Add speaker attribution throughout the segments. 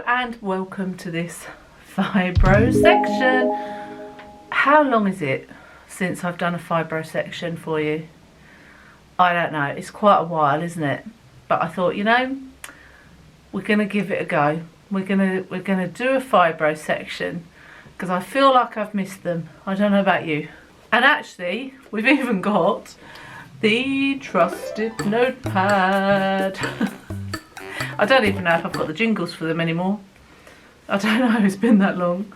Speaker 1: and welcome to this fibro section. How long is it since I've done a fibro section for you? I don't know, it's quite a while, isn't it? But I thought, you know, we're gonna give it a go. We're gonna do a fibro section because I feel like I've missed them. I don't know about you. And actually, we've even got the trusted notepad. I don't even know if I've got the jingles for them anymore. I don't know, it's been that long.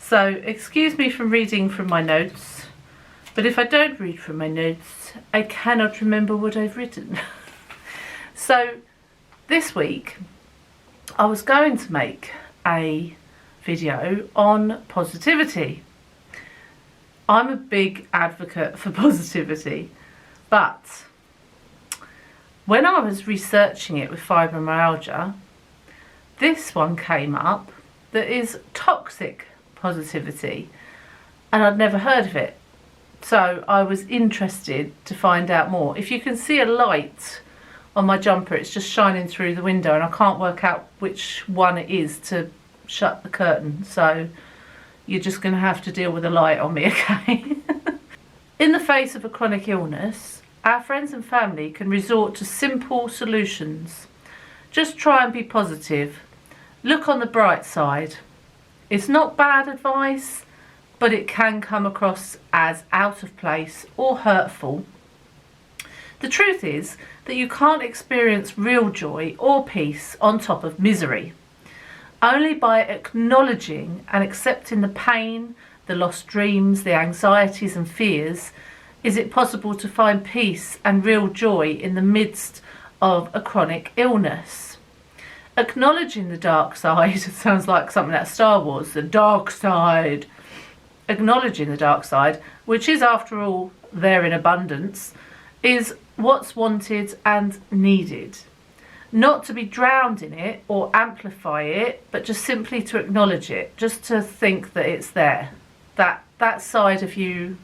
Speaker 1: So excuse me from reading from my notes, but if I don't read from my notes, I cannot remember what I've written. So this week, I was going to make a video on positivity. I'm a big advocate for positivity, but when I was researching it with fibromyalgia, this one came up that is toxic positivity, and I'd never heard of it. So I was interested to find out more. If you can see a light on my jumper, it's just shining through the window and I can't work out which one it is to shut the curtain. So you're just going to have to deal with the light on me, okay? In the face of a chronic illness, our friends and family can resort to simple solutions. Just try and be positive. Look on the bright side. It's not bad advice, but it can come across as out of place or hurtful. The truth is that you can't experience real joy or peace on top of misery. Only by acknowledging and accepting the pain, the lost dreams, the anxieties and fears is it possible to find peace and real joy in the midst of a chronic illness. Acknowledging the dark side, it sounds like something out of Star Wars, the dark side. Acknowledging the dark side, which is after all there in abundance, is what's wanted and needed. Not to be drowned in it or amplify it, but just simply to acknowledge it, just to think that it's there. That side of you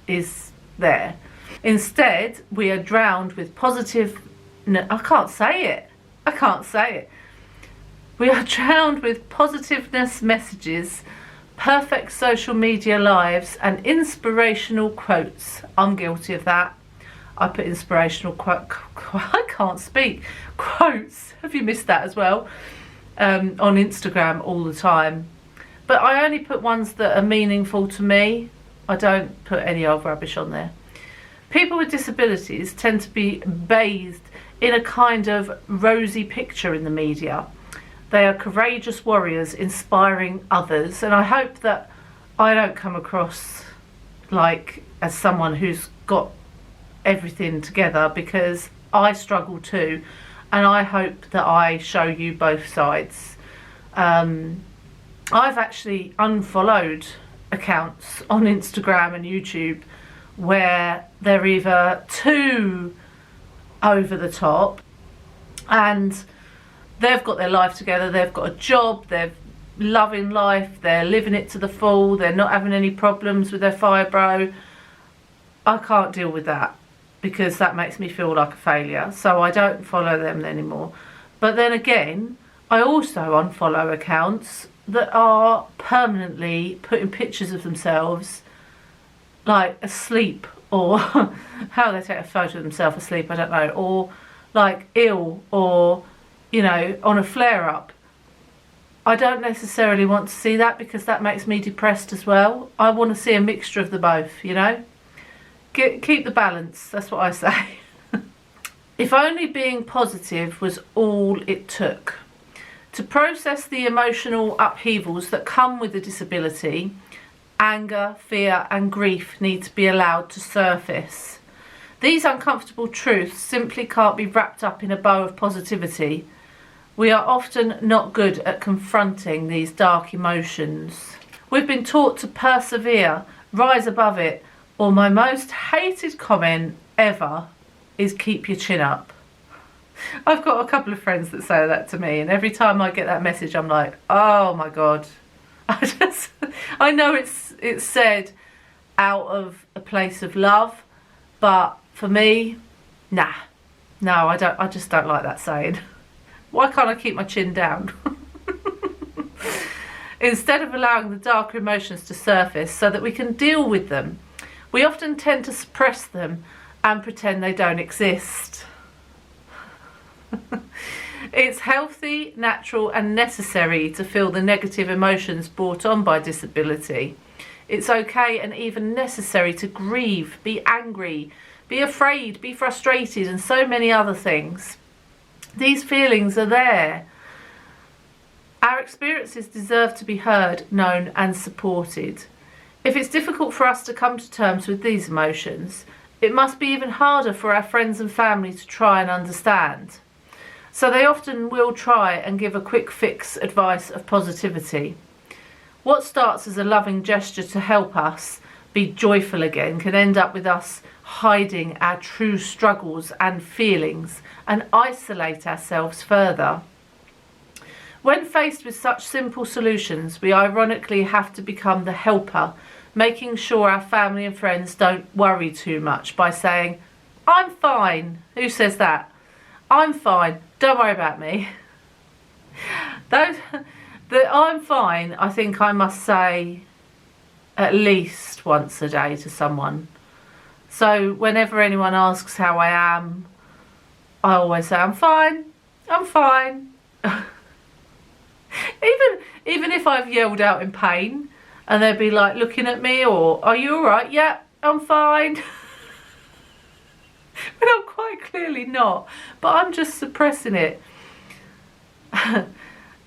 Speaker 1: is there. Instead, we are drowned with positive... No, I can't say it. We are drowned with positiveness messages, perfect social media lives and inspirational quotes. I'm guilty of that. I put inspirational I can't speak. Quotes. Have you missed that as well? On Instagram all the time. But I only put ones that are meaningful to me. I don't put any old rubbish on there. People with disabilities tend to be bathed in a kind of rosy picture in the media. They are courageous warriors inspiring others, and I hope that I don't come across like as someone who's got everything together, because I struggle too, and I hope that I show you both sides. I've actually unfollowed accounts on Instagram and YouTube where they're either too over the top and they've got their life together, they've got a job, they're loving life, they're living it to the full, they're not having any problems with their fibro. I can't deal with that because that makes me feel like a failure, so I don't follow them anymore. But then again, I also unfollow accounts that are permanently putting pictures of themselves like asleep, or how they take a photo of themselves asleep, I don't know, or like ill, or you know, on a flare-up. I don't necessarily want to see that because that makes me depressed as well. I want to see a mixture of the both, you know. Keep the balance, that's what I say. If only being positive was all it took. To process the emotional upheavals that come with a disability, anger, fear and grief need to be allowed to surface. These uncomfortable truths simply can't be wrapped up in a bow of positivity. We are often not good at confronting these dark emotions. We've been taught to persevere, rise above it, or my most hated comment ever is keep your chin up. I've got a couple of friends that say that to me, and every time I get that message I'm like, oh my god. I know it's said out of a place of love, but for me, nah. No, I just don't like that saying. Why can't I keep my chin down? Instead of allowing the darker emotions to surface so that we can deal with them, we often tend to suppress them and pretend they don't exist. It's healthy, natural and necessary to feel the negative emotions brought on by disability. It's okay and even necessary to grieve, be angry, be afraid, be frustrated and so many other things. These feelings are there. Our experiences deserve to be heard, known and supported. If it's difficult for us to come to terms with these emotions, it must be even harder for our friends and family to try and understand. So they often will try and give a quick fix advice of positivity. What starts as a loving gesture to help us be joyful again can end up with us hiding our true struggles and feelings and isolate ourselves further. When faced with such simple solutions, we ironically have to become the helper, making sure our family and friends don't worry too much by saying, "I'm fine." Who says that? "I'm fine, don't worry about me." The "I'm fine," I think I must say at least once a day to someone. So whenever anyone asks how I am, I always say, "I'm fine, I'm fine." Even if I've yelled out in pain and they'd be like looking at me or, "Are you alright?" "Yeah, I'm fine." But I'm quite clearly not, but I'm just suppressing it.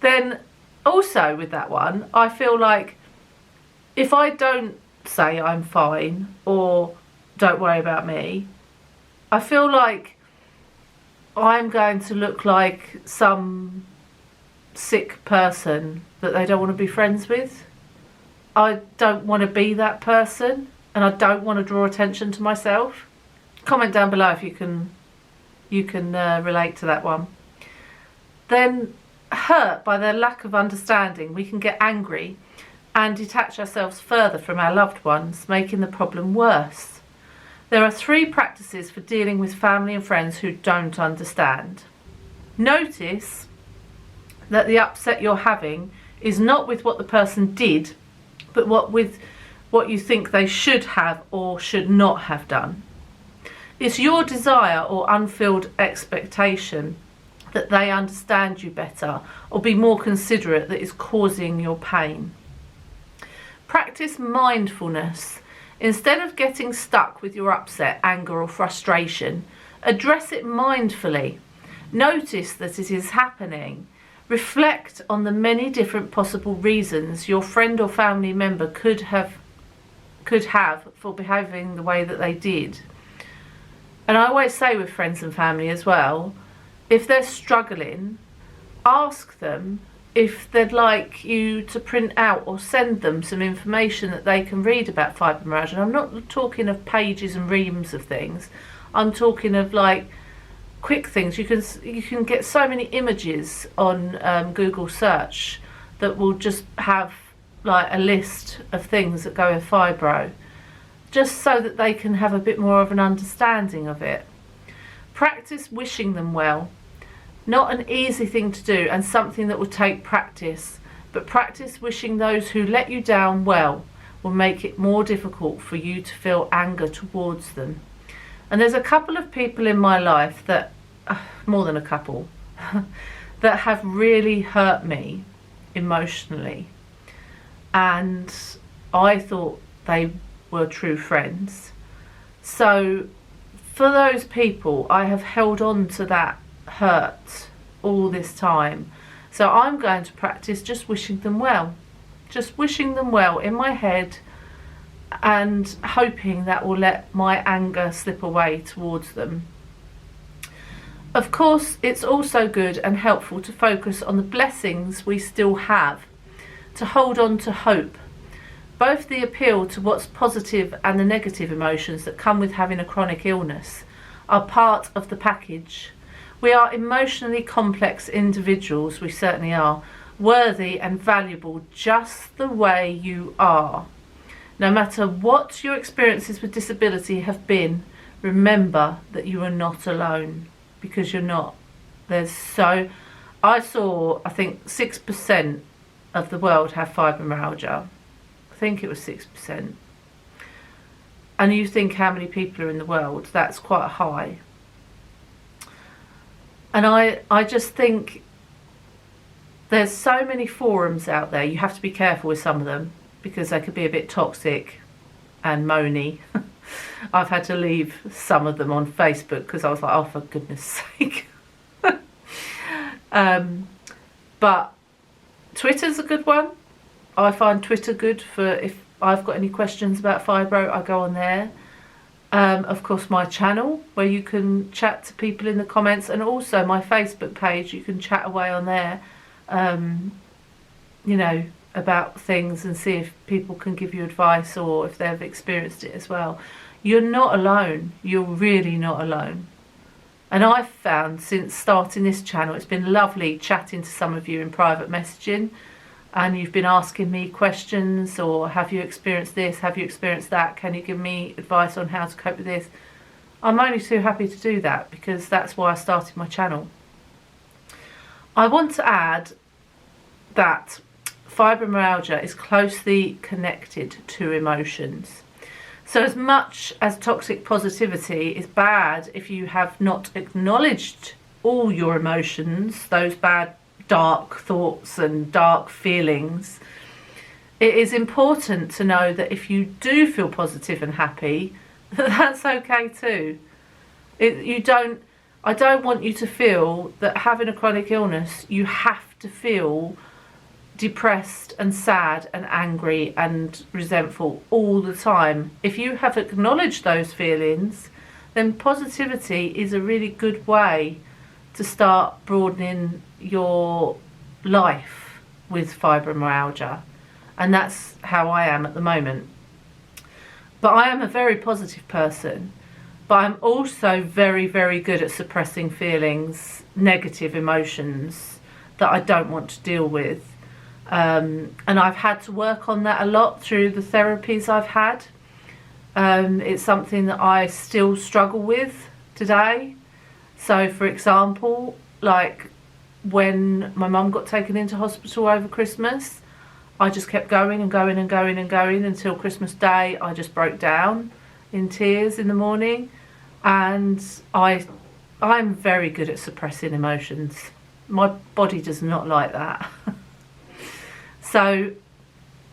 Speaker 1: Then also with that one, I feel like if I don't say I'm fine or don't worry about me, I feel like I'm going to look like some sick person that they don't want to be friends with. I don't want to be that person and I don't want to draw attention to myself. Comment down below if you can relate to that one. Then, hurt by their lack of understanding, we can get angry and detach ourselves further from our loved ones, making the problem worse. There are 3 practices for dealing with family and friends who don't understand. Notice that the upset you're having is not with what the person did, but with what you think they should have or should not have done. It's your desire or unfulfilled expectation that they understand you better or be more considerate that is causing your pain. Practice mindfulness. Instead of getting stuck with your upset, anger or frustration, address it mindfully. Notice that it is happening. Reflect on the many different possible reasons your friend or family member could have for behaving the way that they did. And I always say with friends and family as well, if they're struggling, ask them if they'd like you to print out or send them some information that they can read about fibromyalgia. And I'm not talking of pages and reams of things. I'm talking of like quick things. You can get so many images on Google search that will just have like a list of things that go with fibro, just so that they can have a bit more of an understanding of it. Practice wishing them well. Not an easy thing to do and something that will take practice, but practice wishing those who let you down well will make it more difficult for you to feel anger towards them. And there's a couple of people in my life that, more than a couple, that have really hurt me emotionally. And I thought they were true friends. So for those people, I have held on to that hurt all this time. So I'm going to practice just wishing them well. Just wishing them well in my head and hoping that will let my anger slip away towards them. Of course, it's also good and helpful to focus on the blessings we still have, to hold on to hope. Both the appeal to what's positive and the negative emotions that come with having a chronic illness are part of the package. We are emotionally complex individuals, we certainly are, worthy and valuable just the way you are. No matter what your experiences with disability have been, remember that you are not alone, because you're not. I saw, I think 6% of the world have fibromyalgia. I think it was 6%. And you think how many people are in the world, that's quite high. And I just think there's so many forums out there. You have to be careful with some of them because they could be a bit toxic and moany. I've had to leave some of them on Facebook because I was like, oh, for goodness sake. But Twitter's a good one. I find Twitter good for if I've got any questions about fibro, I go on there. Of course, my channel where you can chat to people in the comments, and also my Facebook page, you can chat away on there, you know, about things and see if people can give you advice or if they've experienced it as well. You're not alone. You're really not alone. And I've found since starting this channel, it's been lovely chatting to some of you in private messaging, and you've been asking me questions, or have you experienced this, have you experienced that, can you give me advice on how to cope with this. I'm only too happy to do that because that's why I started my channel. I want to add that fibromyalgia is closely connected to emotions. So as much as toxic positivity is bad if you have not acknowledged all your emotions, those bad dark thoughts and dark feelings, it is important to know that if you do feel positive and happy, that's okay too. I don't want you to feel that having a chronic illness, you have to feel depressed and sad and angry and resentful all the time. If you have acknowledged those feelings, then positivity is a really good way to start broadening your life with fibromyalgia. And that's how I am at the moment. But I am a very positive person, but I'm also very, very good at suppressing feelings, negative emotions that I don't want to deal with. And I've had to work on that a lot through the therapies I've had. It's something that I still struggle with today. So for example, like when my mum got taken into hospital over Christmas, I just kept going and going and going and going until Christmas Day. I just broke down in tears in the morning, and I'm very good at suppressing emotions. My body does not like that. So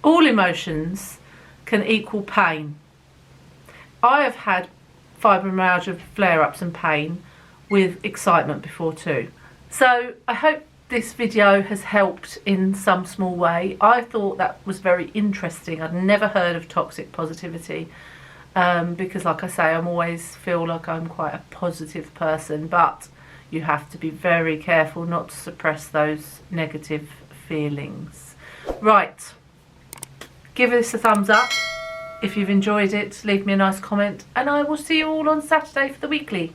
Speaker 1: all emotions can equal pain. I have had fibromyalgia flare-ups and pain with excitement before too. So I hope this video has helped in some small way. I thought that was very interesting. I'd never heard of toxic positivity because, like I say, I always feel like I'm quite a positive person, but you have to be very careful not to suppress those negative feelings. Right, give this a thumbs up if you've enjoyed it, leave me a nice comment, and I will see you all on Saturday for the weekly.